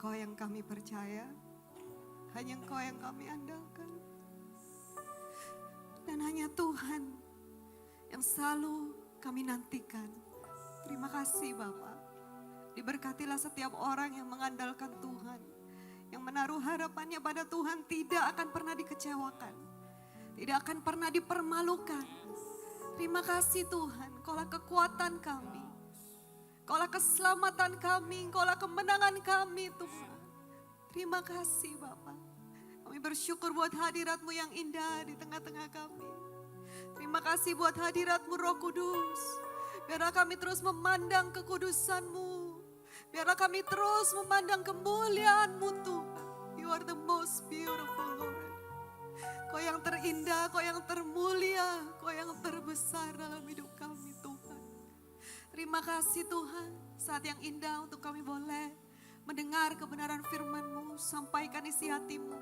Engkau yang kami percaya, hanya Engkau yang kami andalkan. Dan hanya Tuhan yang selalu kami nantikan. Terima kasih Bapa. Diberkatilah setiap orang yang mengandalkan Tuhan, yang menaruh harapannya pada Tuhan tidak akan pernah dikecewakan, tidak akan pernah dipermalukan. Terima kasih Tuhan, Engkaulah kekuatan kami, Engkaulah keselamatan kami, Engkaulah kemenangan kami Tuhan. Terima kasih Bapa. Kami bersyukur buat hadirat-Mu yang indah di tengah-tengah kami. Terima kasih buat hadirat-Mu Roh Kudus. Biarlah kami terus memandang kekudusan-Mu. Biarlah kami terus memandang kemuliaan-Mu Tuhan. You are the most beautiful Lord. Kau yang terindah, Kau yang termulia, Kau yang terbesar dalam hidup kami Tuhan. Terima kasih Tuhan, saat yang indah untuk kami boleh mendengar kebenaran firman-Mu, sampaikan isi hati-Mu.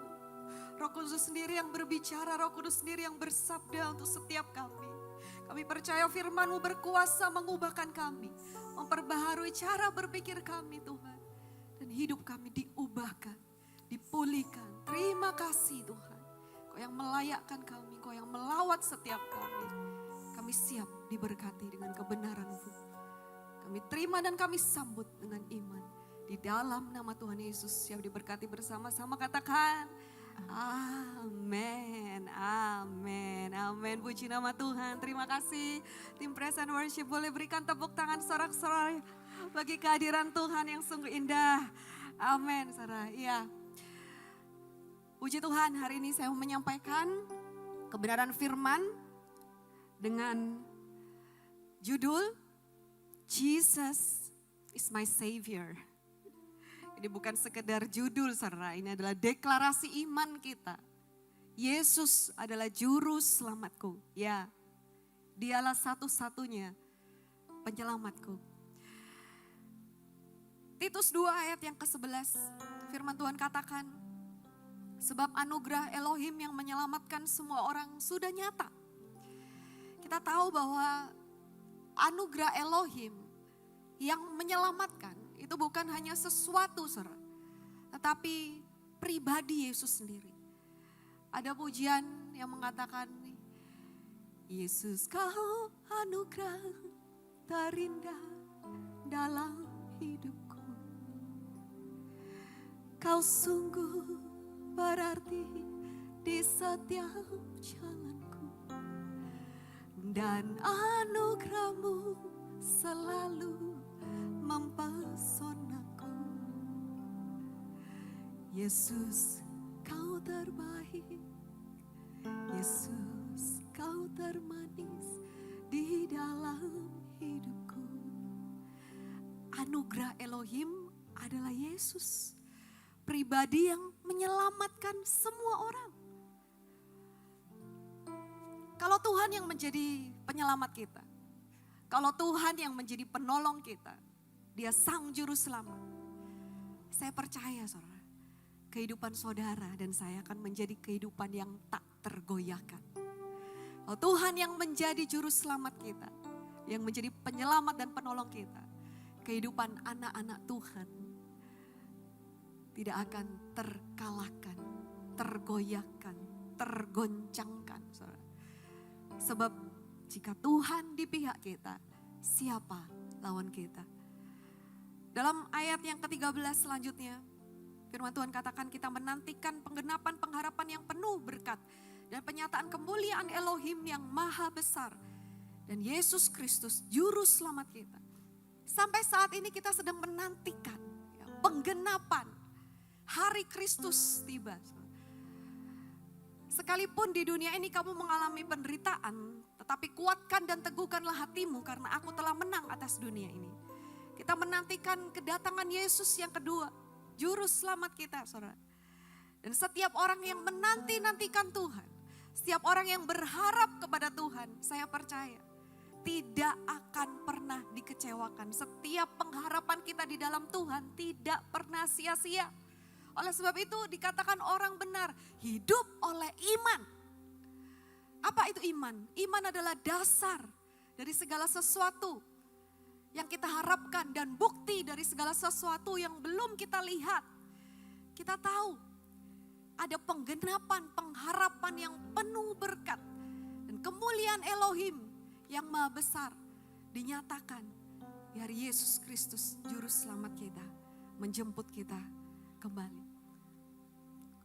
Roh Kudus sendiri yang berbicara, Roh Kudus sendiri yang bersabda untuk setiap kami. Kami percaya firman-Mu berkuasa mengubahkan kami, memperbaharui cara berpikir kami Tuhan. Dan hidup kami diubahkan, dipulihkan. Terima kasih Tuhan. Kau yang melayakkan kami, Kau yang melawat setiap kami. Kami siap diberkati dengan kebenaran-Mu. Kami terima dan kami sambut dengan iman. Di dalam nama Tuhan Yesus siap diberkati bersama-sama, katakan amin, amin, amin. Puji nama Tuhan. Terima kasih tim Praise and Worship, boleh berikan tepuk tangan sorak-sorai bagi kehadiran Tuhan yang sungguh indah. Amin, saudara. Iya. Puji Tuhan, hari ini saya mau menyampaikan kebenaran firman dengan judul Jesus is my Savior. Ini bukan sekedar judul, saudara. Ini adalah deklarasi iman kita. Yesus adalah juru selamatku. Ya, Dialah satu-satunya penyelamatku. Titus 2 ayat yang ke-11, firman Tuhan katakan, sebab anugerah Elohim yang menyelamatkan semua orang sudah nyata. Kita tahu bahwa anugerah Elohim yang menyelamatkan itu bukan hanya sesuatu, saudara, tetapi pribadi Yesus sendiri. Ada pujian yang mengatakan, Yesus kau anugerah terindah dalam hidupku. Kau sungguh berarti di setiap jalanku. Dan anugerah-Mu selalu mempesonaku. Yesus kau terbaik, Yesus kau termanis di dalam hidupku. Anugerah Elohim adalah Yesus, pribadi yang menyelamatkan semua orang. Kalau Tuhan yang menjadi penyelamat kita, kalau Tuhan yang menjadi penolong kita, Dia sang juru selamat. Saya percaya saudara, kehidupan saudara dan saya akan menjadi kehidupan yang tak tergoyahkan. Kalau Tuhan yang menjadi juru selamat kita, yang menjadi penyelamat dan penolong kita, kehidupan anak-anak Tuhan tidak akan terkalahkan, tergoyahkan, tergoncangkan. Saudara. Sebab jika Tuhan di pihak kita, siapa lawan kita? Dalam ayat yang ke-13 selanjutnya, firman Tuhan katakan kita menantikan penggenapan pengharapan yang penuh berkat dan penyataan kemuliaan Elohim yang maha besar dan Yesus Kristus juru selamat kita. Sampai saat ini kita sedang menantikan penggenapan hari Kristus tiba. Sekalipun di dunia ini kamu mengalami penderitaan, tetapi kuatkan dan teguhkanlah hatimu karena aku telah menang atas dunia ini. Kita menantikan kedatangan Yesus yang kedua, juru selamat kita, saudara. Dan setiap orang yang menanti-nantikan Tuhan, setiap orang yang berharap kepada Tuhan, saya percaya tidak akan pernah dikecewakan. Setiap pengharapan kita di dalam Tuhan tidak pernah sia-sia. Oleh sebab itu dikatakan orang benar hidup oleh iman. Apa itu iman? Iman adalah dasar dari segala sesuatu yang kita harapkan dan bukti dari segala sesuatu yang belum kita lihat. kita tahu ada penggenapan, pengharapan yang penuh berkat. Dan kemuliaan Elohim yang maha besar dinyatakan dari Yesus Kristus Juru Selamat kita, menjemput kita kembali.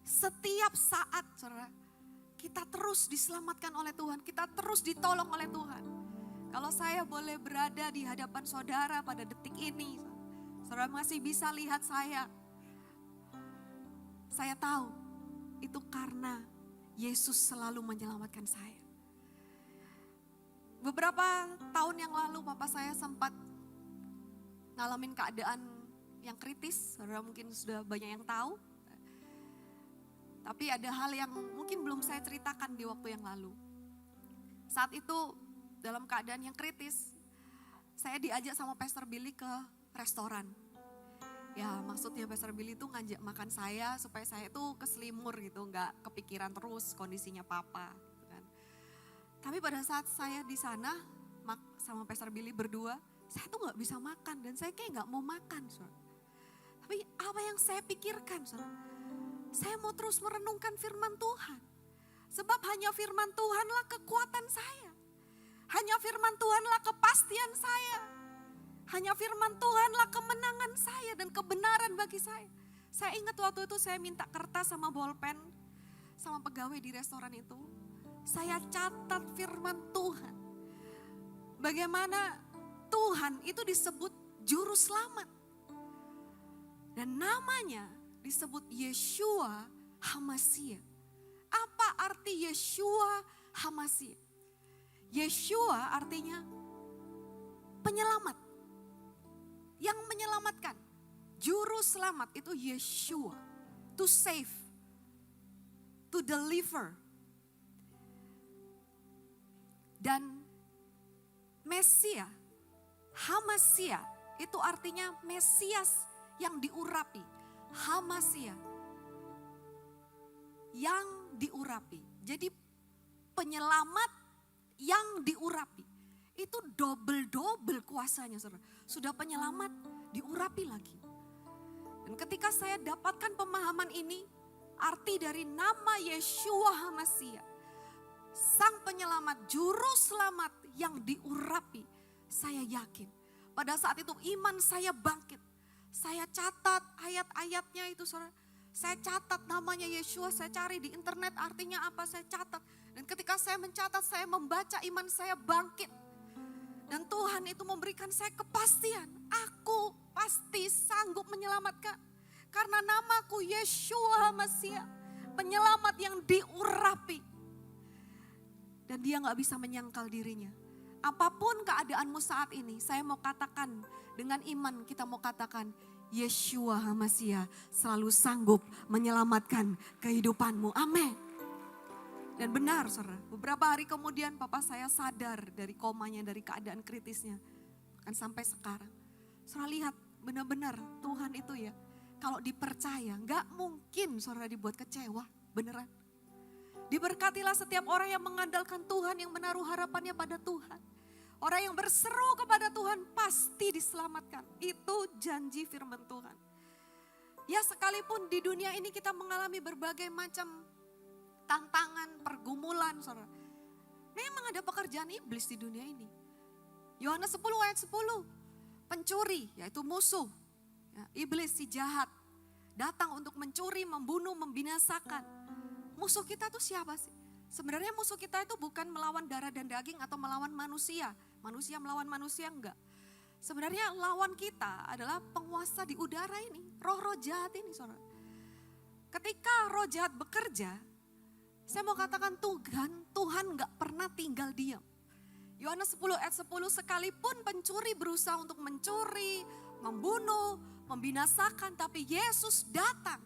Setiap saat saudara, kita terus diselamatkan oleh Tuhan, kita terus ditolong oleh Tuhan. Kalau saya boleh berada di hadapan saudara pada detik ini, saudara masih bisa lihat saya tahu itu karena Yesus selalu menyelamatkan saya. Beberapa tahun yang lalu papa saya sempat ngalamin keadaan yang kritis, saudara mungkin sudah banyak yang tahu. Tapi ada hal yang mungkin belum saya ceritakan di waktu yang lalu. Saat itu dalam keadaan yang kritis, saya diajak sama Pastor Billy ke restoran. Ya maksudnya Pastor Billy itu ngajak makan saya supaya saya tuh keselimur gitu, nggak kepikiran terus kondisinya papa. Gitu kan. Tapi pada saat saya di sana sama Pastor Billy berdua, saya tuh nggak bisa makan dan saya kayak nggak mau makan. Saudara. Tapi apa yang saya pikirkan, saudara? Saya mau terus merenungkan firman Tuhan. Sebab hanya firman Tuhanlah kekuatan saya. Hanya firman Tuhanlah kepastian saya. Hanya firman Tuhanlah kemenangan saya dan kebenaran bagi saya. Saya ingat waktu itu saya minta kertas sama bolpen sama pegawai di restoran itu. Saya catat firman Tuhan. Bagaimana Tuhan itu disebut juru selamat. Dan namanya disebut Yeshua HaMashiach. Apa arti Yeshua HaMashiach? Yeshua artinya penyelamat. Yang menyelamatkan. Juru selamat itu Yeshua. To save. To deliver. Dan Mesia, HaMashiach itu artinya Mesias yang diurapi. HaMashiach yang diurapi. Jadi penyelamat yang diurapi. Itu double kuasanya saudara. Sudah penyelamat diurapi lagi. Dan ketika saya dapatkan pemahaman ini, arti dari nama Yeshua HaMashiach, Sang Penyelamat, Juru Selamat yang diurapi, saya yakin pada saat itu iman saya bangkit. Saya catat ayat-ayatnya itu saudara. Saya catat namanya Yeshua, saya cari di internet artinya apa, saya catat. Dan ketika saya mencatat, saya membaca, iman saya bangkit. Dan Tuhan itu memberikan saya kepastian, aku pasti sanggup menyelamatkan. Karena namaku Yeshua HaMashiach, penyelamat yang diurapi. Dan dia gak bisa menyangkal dirinya. Apapun keadaanmu saat ini, saya mau katakan dengan iman kita mau katakan, Yeshua HaMashiach selalu sanggup menyelamatkan kehidupanmu. Amin. Dan benar saudara, beberapa hari kemudian papa saya sadar dari komanya, dari keadaan kritisnya. Kan sampai sekarang. Saudara lihat benar-benar Tuhan itu ya, kalau dipercaya gak mungkin saudara dibuat kecewa, beneran. Diberkatilah setiap orang yang mengandalkan Tuhan, yang menaruh harapannya pada Tuhan. Orang yang berseru kepada Tuhan pasti diselamatkan. Itu janji firman Tuhan. Ya sekalipun di dunia ini kita mengalami berbagai macam tantangan, pergumulan, saudara. Memang ada pekerjaan iblis di dunia ini. Yohanes 10 ayat 10, pencuri, yaitu musuh. Ya, iblis si jahat, datang untuk mencuri, membunuh, membinasakan. Musuh kita tuh siapa sih? Sebenarnya musuh kita itu bukan melawan darah dan daging atau melawan manusia. Manusia melawan manusia enggak. Sebenarnya lawan kita adalah penguasa di udara ini. Roh-roh jahat ini saudara. Ketika roh jahat bekerja, saya mau katakan Tuhan gak pernah tinggal diam. Yohanes 10 ayat 10, sekalipun pencuri berusaha untuk mencuri, membunuh, membinasakan. Tapi Yesus datang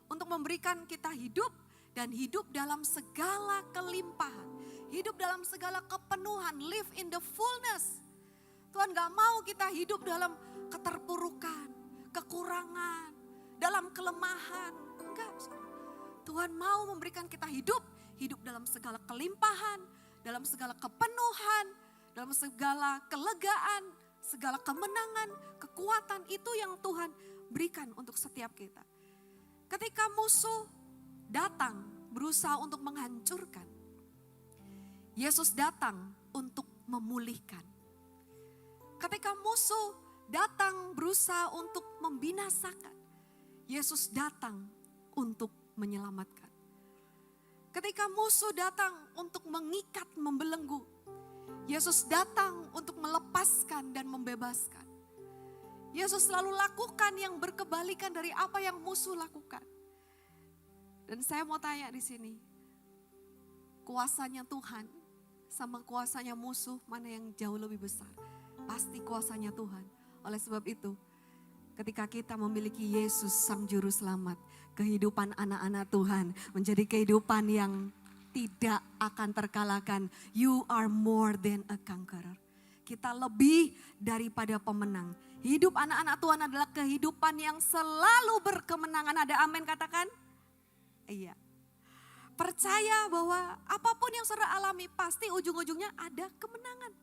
untuk memberikan kita hidup dan hidup dalam segala kelimpahan. Hidup dalam segala kepenuhan, live in the fullness. Tuhan gak mau kita hidup dalam keterpurukan, kekurangan, dalam kelemahan. Enggak. Tuhan mau memberikan kita hidup dalam segala kelimpahan, dalam segala kepenuhan, dalam segala kelegaan, segala kemenangan, kekuatan itu yang Tuhan berikan untuk setiap kita. Ketika musuh datang berusaha untuk menghancurkan, Yesus datang untuk memulihkan. Ketika musuh datang berusaha untuk membinasakan, Yesus datang untuk menyelamatkan. Ketika musuh datang untuk mengikat, membelenggu, Yesus datang untuk melepaskan dan membebaskan. Yesus selalu lakukan yang berkebalikan dari apa yang musuh lakukan. Dan saya mau tanya di sini, kuasanya Tuhan sama kuasanya musuh mana yang jauh lebih besar? Pasti kuasanya Tuhan. Oleh sebab itu, ketika kita memiliki Yesus Sang Juru Selamat, kehidupan anak-anak Tuhan menjadi kehidupan yang tidak akan terkalahkan. You are more than a conqueror. Kita lebih daripada pemenang. Hidup anak-anak Tuhan adalah kehidupan yang selalu berkemenangan. Ada amin katakan? Iya. Percaya bahwa apapun yang saudara alami pasti ujung-ujungnya ada kemenangan.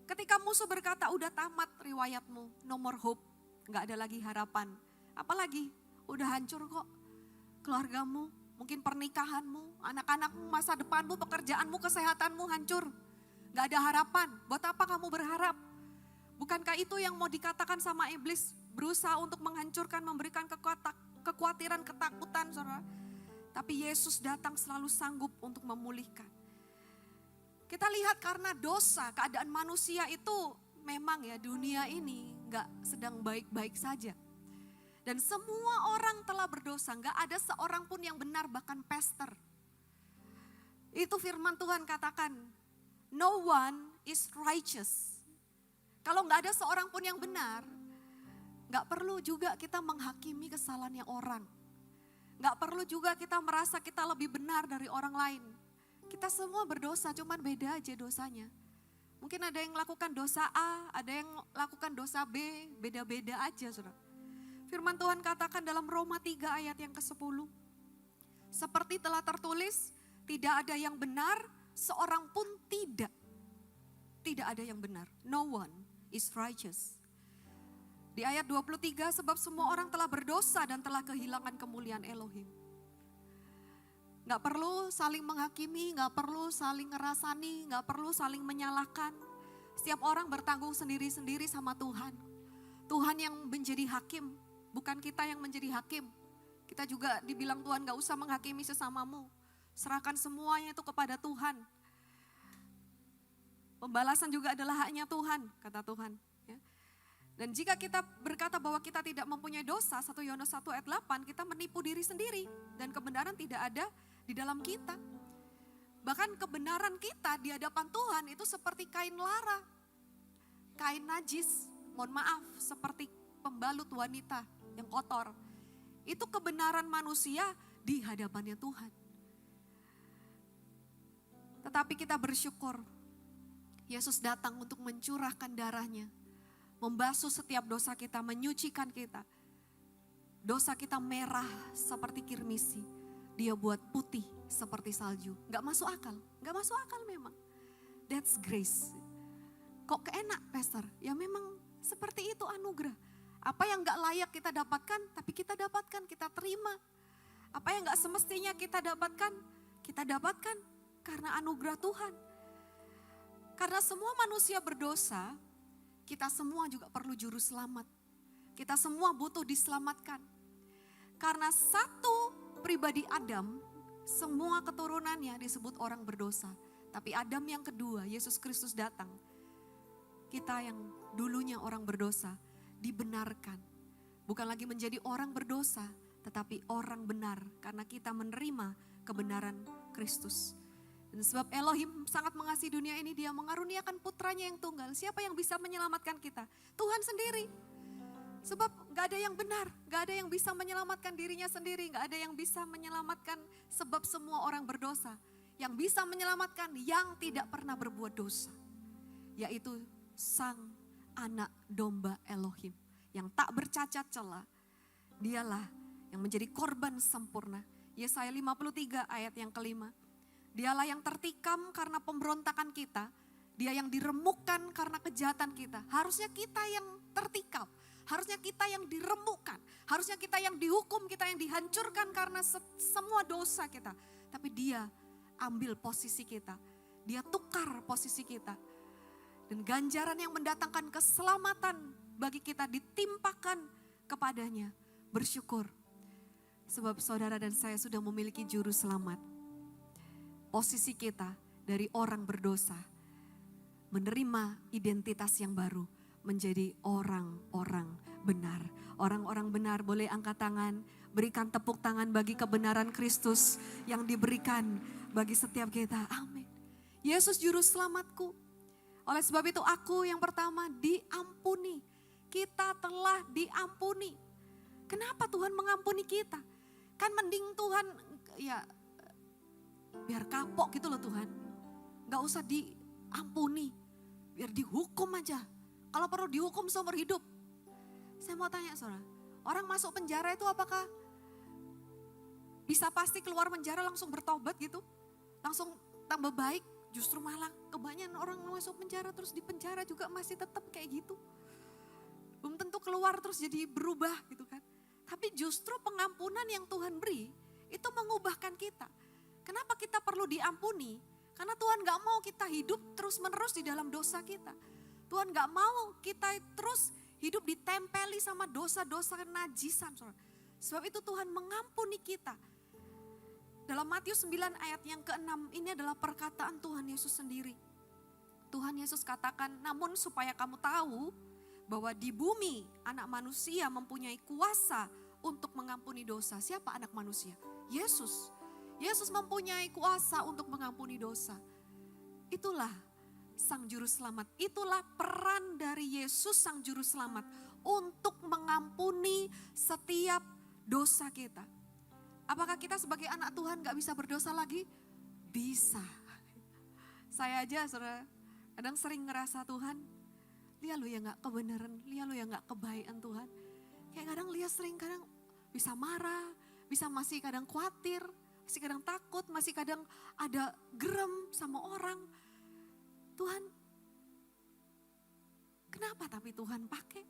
Ketika musuh berkata udah tamat riwayatmu, no more hope, gak ada lagi harapan. Apalagi udah hancur kok keluargamu, mungkin pernikahanmu, anak-anakmu, masa depanmu, pekerjaanmu, kesehatanmu hancur. Gak ada harapan, buat apa kamu berharap? Bukankah itu yang mau dikatakan sama iblis, berusaha untuk menghancurkan, memberikan kekhawatiran, ketakutan saudara. Tapi Yesus datang selalu sanggup untuk memulihkan. Kita lihat karena dosa, keadaan manusia itu memang ya dunia ini gak sedang baik-baik saja. Dan semua orang telah berdosa, gak ada seorang pun yang benar bahkan pester. Itu firman Tuhan katakan, no one is righteous. Kalau gak ada seorang pun yang benar, gak perlu juga kita menghakimi kesalahannya orang. Gak perlu juga kita merasa kita lebih benar dari orang lain. Kita semua berdosa, cuman beda aja dosanya. Mungkin ada yang lakukan dosa A, ada yang lakukan dosa B, beda-beda aja saudara. Firman Tuhan katakan dalam Roma 3 ayat yang ke-10. Seperti telah tertulis, tidak ada yang benar, seorang pun tidak. Tidak ada yang benar, no one is righteous. Di ayat 23, sebab semua orang telah berdosa dan telah kehilangan kemuliaan Elohim. Gak perlu saling menghakimi, gak perlu saling ngerasani, gak perlu saling menyalahkan. Setiap orang bertanggung sendiri-sendiri sama Tuhan. Tuhan yang menjadi hakim, bukan kita yang menjadi hakim. Kita juga dibilang Tuhan gak usah menghakimi sesamamu. Serahkan semuanya itu kepada Tuhan. Pembalasan juga adalah haknya Tuhan, kata Tuhan. Dan jika kita berkata bahwa kita tidak mempunyai dosa, 1 Yohanes 1 ayat 8, kita menipu diri sendiri. Dan kebenaran tidak ada di dalam kita. Bahkan kebenaran kita di hadapan Tuhan itu seperti kain lara. Kain najis, mohon maaf, seperti pembalut wanita yang kotor. Itu kebenaran manusia di hadapannya Tuhan. Tetapi kita bersyukur, Yesus datang untuk mencurahkan darahnya. Membasuh setiap dosa kita, menyucikan kita. Dosa kita merah seperti kirmisi. Dia buat putih seperti salju. Gak masuk akal, gak masuk akal memang. That's grace. Kok keenak pastor? Ya memang seperti itu anugerah. Apa yang gak layak kita dapatkan, tapi kita dapatkan, kita terima. Apa yang gak semestinya kita dapatkan karena anugerah Tuhan. Karena semua manusia berdosa, kita semua juga perlu juru selamat. Kita semua butuh diselamatkan. Karena satu pribadi Adam, semua keturunannya disebut orang berdosa. Tapi Adam yang kedua, Yesus Kristus datang. Kita yang dulunya orang berdosa, dibenarkan. Bukan lagi menjadi orang berdosa, tetapi orang benar. Karena kita menerima kebenaran Kristus. Dan sebab Elohim sangat mengasihi dunia ini, dia mengaruniakan putranya yang tunggal. Siapa yang bisa menyelamatkan kita? Tuhan sendiri. Sebab gak ada yang benar, gak ada yang bisa menyelamatkan dirinya sendiri. Gak ada yang bisa menyelamatkan sebab semua orang berdosa. Yang bisa menyelamatkan yang tidak pernah berbuat dosa. Yaitu Sang Anak Domba Elohim. Yang tak bercacat celah. Dialah yang menjadi korban sempurna. Yesaya 53 ayat yang kelima. Dialah yang tertikam karena pemberontakan kita. Dia yang diremukkan karena kejahatan kita. Harusnya kita yang tertikam. Harusnya kita yang diremukkan, harusnya kita yang dihukum, kita yang dihancurkan karena semua dosa kita. Tapi dia ambil posisi kita, dia tukar posisi kita. Dan ganjaran yang mendatangkan keselamatan bagi kita ditimpakan kepadanya. Bersyukur, sebab saudara dan saya sudah memiliki juru selamat. Posisi kita dari orang berdosa, menerima identitas yang baru, menjadi orang-orang benar. Orang-orang benar boleh angkat tangan, berikan tepuk tangan bagi kebenaran Kristus yang diberikan bagi setiap kita. Amin. Yesus juru selamatku. Oleh sebab itu aku yang pertama diampuni. Kita telah diampuni. Kenapa Tuhan mengampuni kita? Kan mending Tuhan ya biar kapok gitu loh Tuhan. Gak usah diampuni, biar dihukum aja. Kalau perlu dihukum seumur hidup. Saya mau tanya saudara, orang masuk penjara itu apakah bisa pasti keluar penjara langsung bertobat gitu? Langsung tambah baik? Justru malah kebanyakan orang masuk penjara terus di penjara juga masih tetap kayak gitu. Belum tentu keluar terus jadi berubah gitu kan. Tapi justru pengampunan yang Tuhan beri itu mengubahkan kita. Kenapa kita perlu diampuni? Karena Tuhan gak mau kita hidup terus menerus di dalam dosa kita. Tuhan gak mau kita terus hidup ditempeli sama dosa-dosa kenajisan. Sebab itu Tuhan mengampuni kita. Dalam Matius 9 ayat yang ke-6 ini adalah perkataan Tuhan Yesus sendiri. Tuhan Yesus katakan, namun supaya kamu tahu bahwa di bumi anak manusia mempunyai kuasa untuk mengampuni dosa. Siapa anak manusia? Yesus. Yesus mempunyai kuasa untuk mengampuni dosa. Itulah Sang Juru Selamat. Itulah peran dari Yesus Sang Juru Selamat untuk mengampuni setiap dosa kita. Apakah kita sebagai anak Tuhan gak bisa berdosa lagi? Bisa. Saya aja saudara, kadang sering ngerasa Tuhan, lihat lu ya gak kebenaran, lihat lu ya gak kebaikan Tuhan. Kayak kadang lihat sering kadang bisa marah, bisa masih kadang khawatir, masih kadang takut, masih kadang ada gerem sama orang. Tuhan, kenapa tapi Tuhan pakai?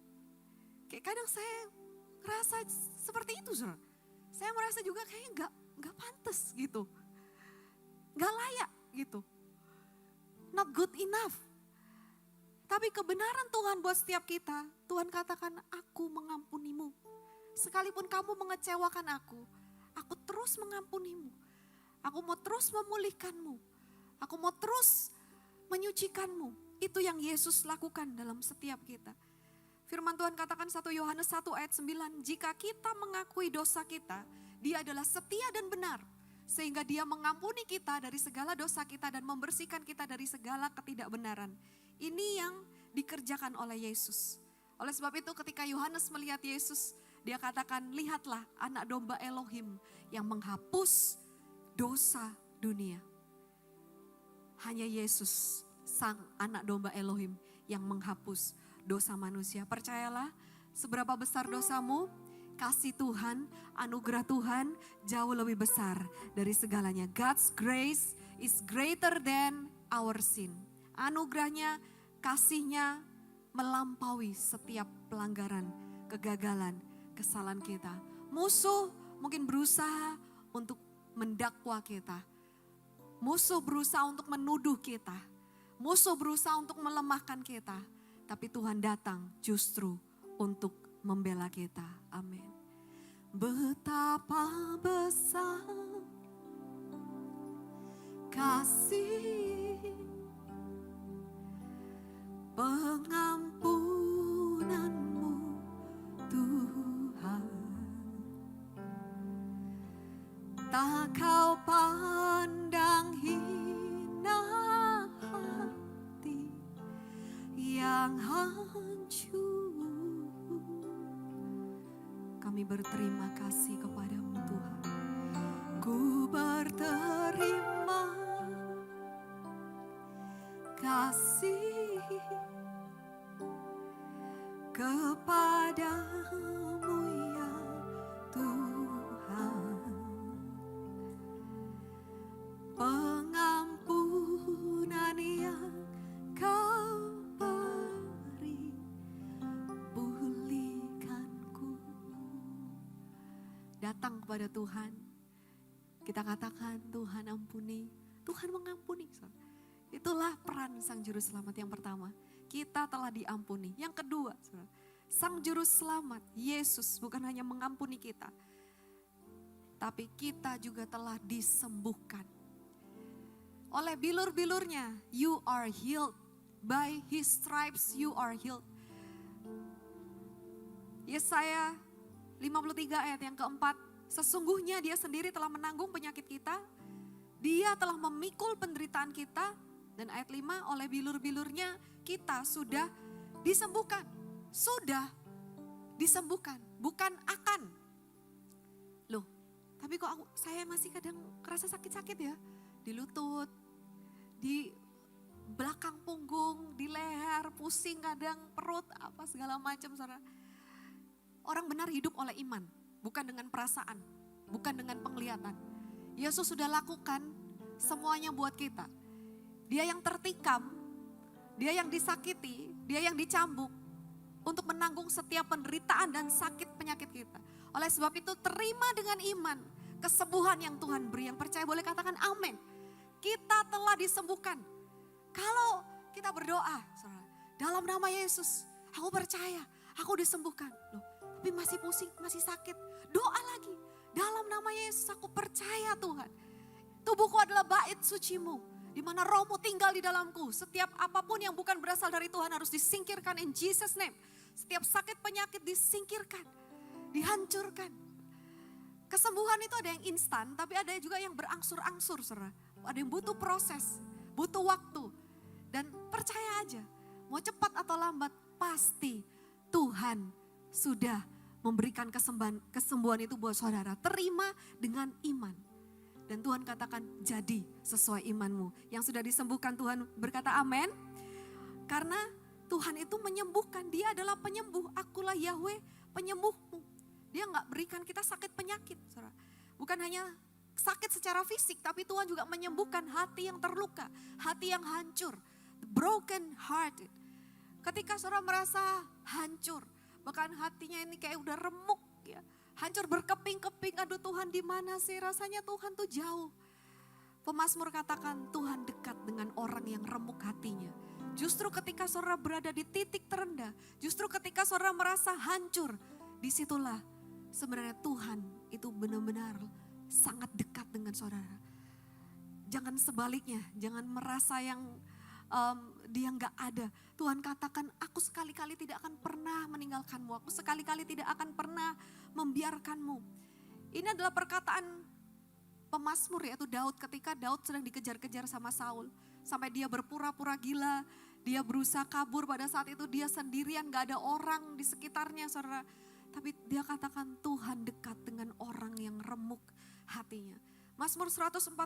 Kayak kadang saya ngerasa seperti itu saudara. Saya merasa juga kayaknya gak pantas gitu. Gak layak gitu. Not good enough. Tapi kebenaran Tuhan buat setiap kita, Tuhan katakan aku mengampunimu. Sekalipun kamu mengecewakan aku terus mengampunimu. Aku mau terus memulihkanmu. Aku mau terus menyucikanmu. Itu yang Yesus lakukan dalam setiap kita. Firman Tuhan katakan 1 Yohanes 1 ayat 9, jika kita mengakui dosa kita, Dia adalah setia dan benar. Sehingga Dia mengampuni kita dari segala dosa kita dan membersihkan kita dari segala ketidakbenaran. Ini yang dikerjakan oleh Yesus. Oleh sebab itu ketika Yohanes melihat Yesus, dia katakan, lihatlah anak domba Elohim yang menghapus dosa dunia. Hanya Yesus, sang anak domba Elohim yang menghapus dosa manusia. Percayalah, seberapa besar dosamu, kasih Tuhan, anugerah Tuhan jauh lebih besar dari segalanya. God's grace is greater than our sin. Anugerahnya, kasihnya melampaui setiap pelanggaran, kegagalan, kesalahan kita. Musuh mungkin berusaha untuk mendakwa kita. Musuh berusaha untuk menuduh kita. Musuh berusaha untuk melemahkan kita. Tapi Tuhan datang justru untuk membela kita. Amin. Betapa besar kasih pengampunanmu Tuhan. Tak kau pandang hina hati yang hancur. Kami berterima kasih kepadamu Tuhan. Ku berterima kasih kepadamu ya Tuhan. Pengampunan yang kau beri, pulihkan datang kepada Tuhan, kita katakan Tuhan ampuni, Tuhan mengampuni. Itulah peran Sang Juru Selamat yang pertama. Kita telah diampuni. Yang kedua, Sang Juru Selamat, Yesus bukan hanya mengampuni kita, tapi kita juga telah disembuhkan. Oleh bilur-bilurnya, you are healed. By His stripes you are healed. Yesaya 53 ayat yang keempat, sesungguhnya Dia sendiri telah menanggung penyakit kita, Dia telah memikul penderitaan kita, dan ayat 5, oleh bilur-bilurnya kita sudah disembuhkan. Sudah disembuhkan, bukan akan. Loh, tapi kok saya masih kadang kerasa sakit-sakit ya, di lutut, di belakang punggung, di leher, pusing kadang, perut, apa segala macam, saudara. Orang benar hidup oleh iman, bukan dengan perasaan, bukan dengan penglihatan. Yesus sudah lakukan semuanya buat kita. Dia yang tertikam, Dia yang disakiti, Dia yang dicambuk untuk menanggung setiap penderitaan dan sakit penyakit kita. Oleh sebab itu terima dengan iman kesembuhan yang Tuhan beri. Yang percaya boleh katakan amin. Kita telah disembuhkan. Kalau kita berdoa, saudara, dalam nama Yesus, aku percaya, aku disembuhkan. Loh, tapi masih pusing, masih sakit. Doa lagi, dalam nama Yesus aku percaya Tuhan. Tubuhku adalah bait sucimu, di mana rohmu tinggal di dalamku. Setiap apapun yang bukan berasal dari Tuhan harus disingkirkan in Jesus name. Setiap sakit penyakit disingkirkan, dihancurkan. Kesembuhan itu ada yang instan, tapi ada juga yang berangsur-angsur, saudara. Ada yang butuh proses, butuh waktu. Dan percaya aja, mau cepat atau lambat, pasti Tuhan sudah memberikan kesembuhan itu buat saudara. Terima dengan iman. Dan Tuhan katakan, jadi sesuai imanmu. Yang sudah disembuhkan Tuhan berkata amin. Karena Tuhan itu menyembuhkan, Dia adalah penyembuh. Akulah Yahweh penyembuhmu. Dia gak berikan kita sakit penyakit, saudara. Bukan hanya sakit secara fisik, tapi Tuhan juga menyembuhkan hati yang terluka, hati yang hancur, broken hearted. Ketika saudara merasa hancur, bahkan hatinya ini kayak udah remuk ya, hancur berkeping-keping, aduh Tuhan di mana sih, rasanya Tuhan tuh jauh. Pemazmur katakan Tuhan dekat dengan orang yang remuk hatinya. Justru ketika saudara berada di titik terendah, justru ketika saudara merasa hancur, disitulah sebenarnya Tuhan itu benar-benar sangat dekat dengan saudara. Jangan sebaliknya, jangan merasa yang dia nggak ada. Tuhan katakan, aku sekali-kali tidak akan pernah meninggalkanmu, aku sekali-kali tidak akan pernah membiarkanmu. Ini adalah perkataan pemazmur, yaitu Daud, ketika Daud sedang dikejar-kejar sama Saul. Sampai dia berpura-pura gila, dia berusaha kabur, pada saat itu dia sendirian, gak ada orang di sekitarnya, saudara. Tapi dia katakan Tuhan dekat dengan orang yang remuk hatinya. Mazmur 147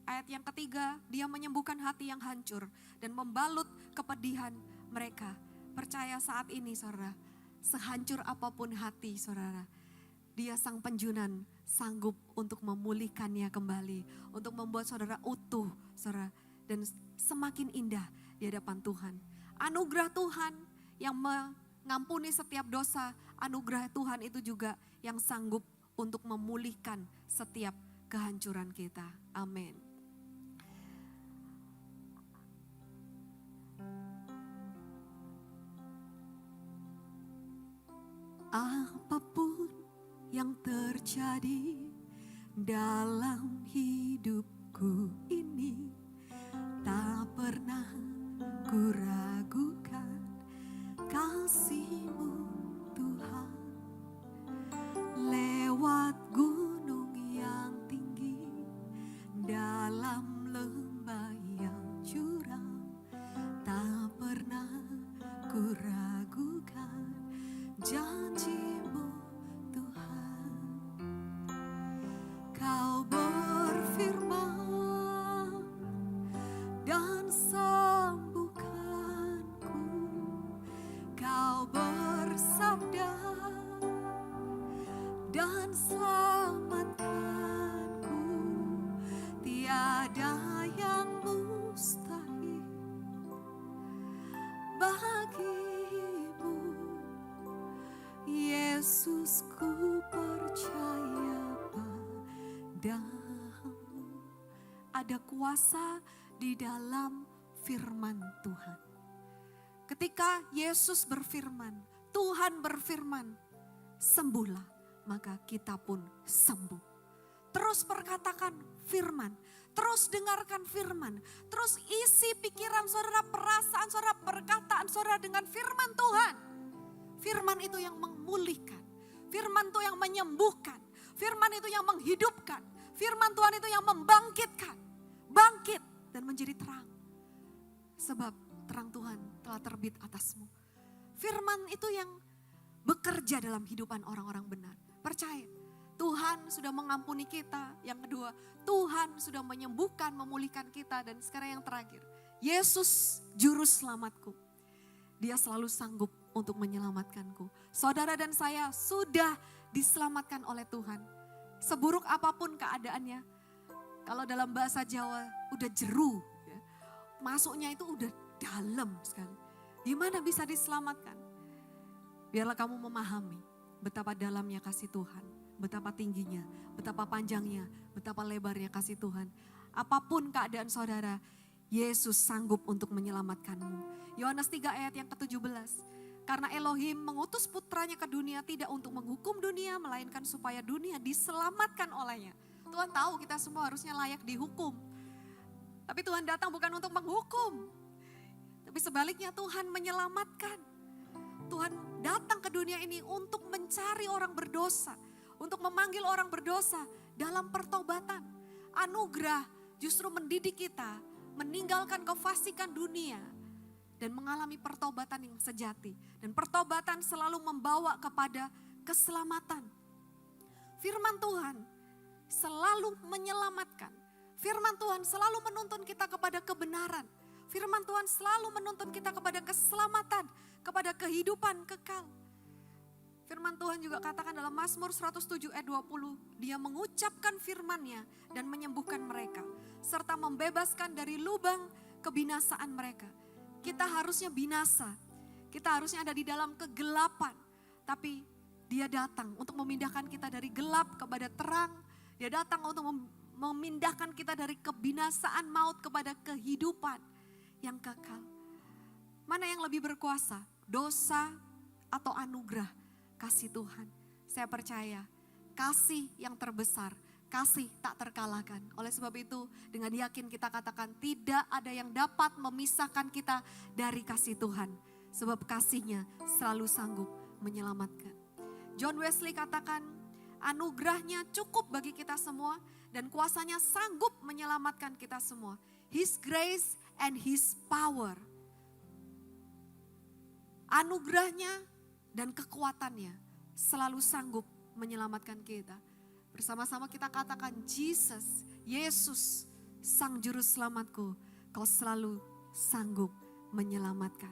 ayat yang ketiga, dia menyembuhkan hati yang hancur dan membalut kepedihan mereka. Percaya saat ini saudara, sehancur apapun hati saudara, Dia sang penjunan sanggup untuk memulihkannya kembali, untuk membuat saudara utuh saudara, dan semakin indah di hadapan Tuhan. Anugerah Tuhan yang mengampuni setiap dosa, anugerah Tuhan itu juga yang sanggup untuk memulihkan setiap kehancuran kita. Amin. Apapun yang terjadi dalam hidupku ini, tak pernah ku ragukan kasih-Mu Tuhan. Lewat gunung yang tinggi, dalam lembah yang curam, tak pernah ku ragukan janji-Mu Tuhan. Kau berfirman dan sembuhkanku, Kau bersabda dan selamatkanku. Tiada yang mustahil bagimu, Yesus, ku percaya. padamu. Ada kuasa di dalam firman Tuhan. Ketika Yesus berfirman, Tuhan berfirman, sembuhlah, maka kita pun sembuh. Terus perkatakan firman, terus dengarkan firman, terus isi pikiran saudara, perasaan saudara, perkataan saudara dengan firman Tuhan. Firman itu yang memulihkan, firman itu yang menyembuhkan, firman itu yang menghidupkan, firman Tuhan itu yang membangkitkan. Bangkit dan menjadi terang. Sebab terang Tuhan telah terbit atasmu. Firman itu yang bekerja dalam hidupan orang-orang benar. Percaya, Tuhan sudah mengampuni kita. Yang kedua, Tuhan sudah menyembuhkan, memulihkan kita. Dan sekarang yang terakhir, Yesus juru selamatku. Dia selalu sanggup untuk menyelamatkanku. Saudara dan saya sudah diselamatkan oleh Tuhan. Seburuk apapun keadaannya, kalau dalam bahasa Jawa udah jeru, ya, masuknya itu udah dalam sekali. Gimana bisa diselamatkan? Biarlah kamu memahami betapa dalamnya kasih Tuhan, betapa tingginya, betapa panjangnya, betapa lebarnya kasih Tuhan. Apapun keadaan saudara, Yesus sanggup untuk menyelamatkanmu. Yohanes 3 ayat yang ke-17. Karena Elohim mengutus putranya ke dunia tidak untuk menghukum dunia, melainkan supaya dunia diselamatkan olehnya. Tuhan tahu kita semua harusnya layak dihukum. Tapi Tuhan datang bukan untuk menghukum. Tapi sebaliknya Tuhan menyelamatkan. Tuhan datang ke dunia ini untuk mencari orang berdosa. Untuk memanggil orang berdosa dalam pertobatan. Anugerah justru mendidik kita meninggalkan kefasikan dunia dan mengalami pertobatan yang sejati. Dan pertobatan selalu membawa kepada keselamatan. Firman Tuhan selalu menyelamatkan. Firman Tuhan selalu menuntun kita kepada kebenaran. Firman Tuhan selalu menuntun kita kepada keselamatan, kepada kehidupan kekal. Firman Tuhan juga katakan dalam Mazmur 107 ayat 20, Dia mengucapkan firman-Nya dan menyembuhkan mereka, serta membebaskan dari lubang kebinasaan mereka. Kita harusnya binasa, kita harusnya ada di dalam kegelapan, tapi Dia datang untuk memindahkan kita dari gelap kepada terang. Dia datang untuk memindahkan kita dari kebinasaan maut kepada kehidupan yang kekal. Mana yang lebih berkuasa? Dosa atau anugerah kasih Tuhan? Saya percaya kasih yang terbesar, kasih tak terkalahkan. Oleh sebab itu dengan yakin kita katakan tidak ada yang dapat memisahkan kita dari kasih Tuhan. Sebab kasihnya selalu sanggup menyelamatkan. John Wesley katakan anugerahnya cukup bagi kita semua dan kuasanya sanggup menyelamatkan kita semua. His grace and His power. Anugerahnya dan kekuatannya selalu sanggup menyelamatkan kita. Bersama-sama kita katakan Jesus, Yesus, Sang Juru Selamatku, Kau selalu sanggup menyelamatkan.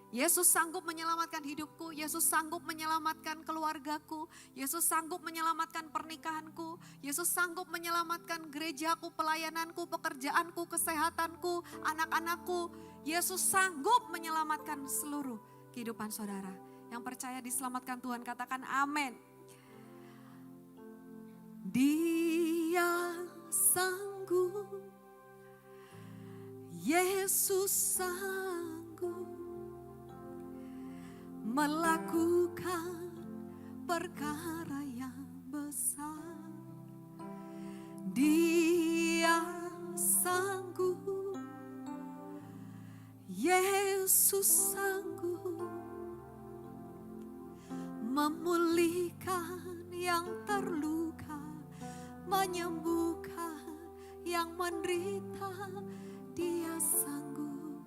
Yesus sanggup menyelamatkan hidupku, Yesus sanggup menyelamatkan keluargaku, Yesus sanggup menyelamatkan pernikahanku, Yesus sanggup menyelamatkan gerejaku, pelayananku, pekerjaanku, kesehatanku, anak-anakku. Yesus sanggup menyelamatkan seluruh kehidupan saudara. Yang percaya diselamatkan Tuhan katakan amin. Dia sanggup, Yesus sanggup melakukan perkara yang besar. Dia sanggup, Yesus sanggup memulihkan yang terluka, menyembuhkan yang menderita. Dia sanggup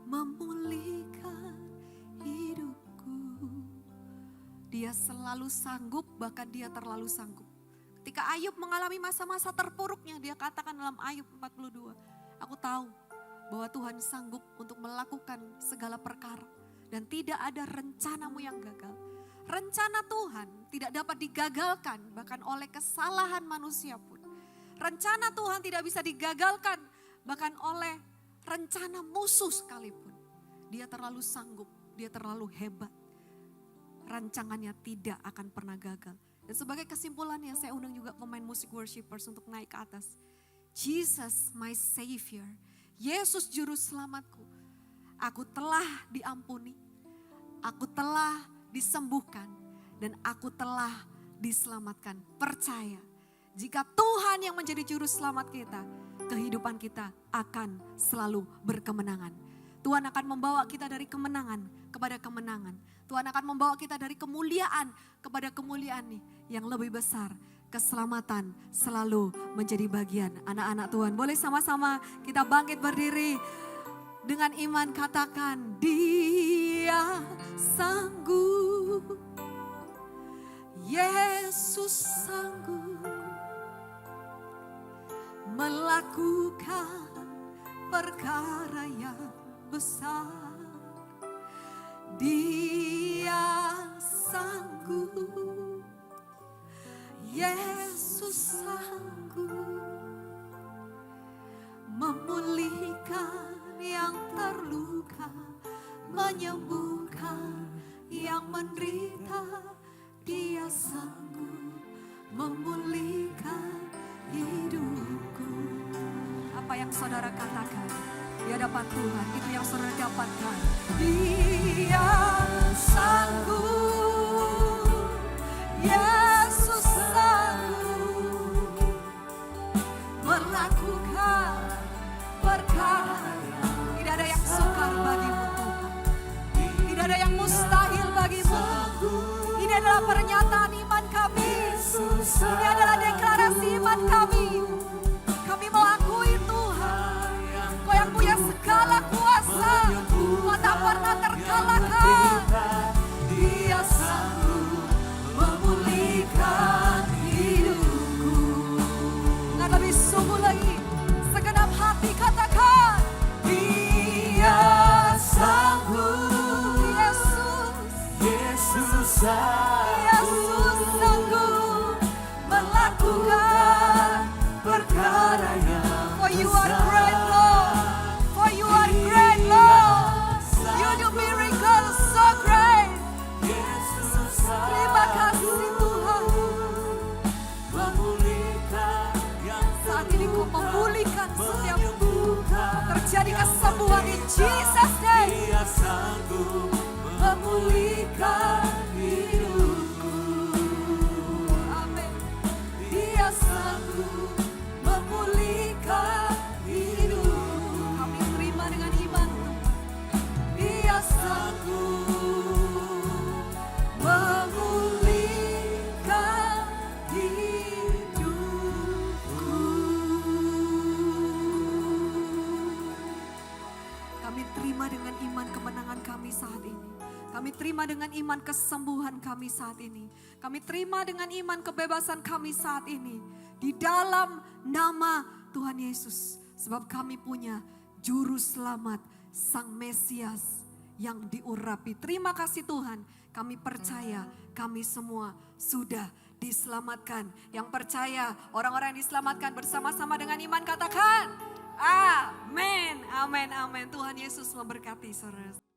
memulihkan hidupku. Dia selalu sanggup, bahkan dia terlalu sanggup. Ketika Ayub mengalami masa-masa terpuruknya, dia katakan dalam Ayub 42, aku tahu bahwa Tuhan sanggup untuk melakukan segala perkara dan tidak ada rencanamu yang gagal. Rencana Tuhan tidak dapat digagalkan bahkan oleh kesalahan manusia pun. Rencana Tuhan tidak bisa digagalkan bahkan oleh rencana musuh sekalipun. Dia terlalu sanggup, dia terlalu hebat. Rancangannya tidak akan pernah gagal. Dan sebagai kesimpulannya saya undang juga pemain musik worshipers untuk naik ke atas. Jesus my Savior, Yesus juru selamatku. Aku telah diampuni, aku telah disembuhkan, dan aku telah diselamatkan. Percaya, jika Tuhan yang menjadi juru selamat kita, kehidupan kita akan selalu berkemenangan. Tuhan akan membawa kita dari kemenangan kepada kemenangan. Tuhan akan membawa kita dari kemuliaan kepada kemuliaan nih yang lebih besar. Keselamatan selalu menjadi bagian anak-anak Tuhan. Boleh sama-sama kita bangkit berdiri dengan iman, katakan, Dia sanggup, Yesus sanggup melakukan perkara yang besar. Dia sanggup, Yesus sanggup memulihkan yang terluka, menyembuhkan yang menderita. Dia sanggup memulihkan hidupku. Apa yang saudara katakan di hadapan Tuhan, itu yang saudara dapatkan. Dia sanggup, Yesus sanggup melakukan perkara. Tidak ada yang sukar bagimu Tuhan, tidak ada yang mustahil bagimu Tuhan. Ini adalah pernyataan iman kami, ini adalah deklarasi iman kami. Kami mengakui Tuhan, Kau yang punya segala kuasa, Kau tak pernah terkalahkan. Dia sanggup memulihkan hidupku. Dan lebih sungguh lagi, segenap hati katakan, Dia sanggup. Yesus sanggup melakukan perkara yang For you are great Lord, for you are great Lord. You do miracles so great. Terima kasih Tuhan. Saat ini Kau memulihkan setiap terjadi kesembuhan in Jesus name. Dia sanggup memulihkan hidupku. Amin. Dia sanggup memulihkan hidupku. Kami terima dengan iman. Dia sanggup memulihkan hidupku. Kami terima dengan iman kemenangan kami saat ini. Kami terima dengan iman kesembuhan kami saat ini. Kami terima dengan iman kebebasan kami saat ini. Di dalam nama Tuhan Yesus. Sebab kami punya juru selamat, Sang Mesias yang diurapi. Terima kasih Tuhan. Kami percaya kami semua sudah diselamatkan. Yang percaya orang-orang yang diselamatkan bersama-sama dengan iman katakan, Amin, amin, amin. Tuhan Yesus memberkati saudara.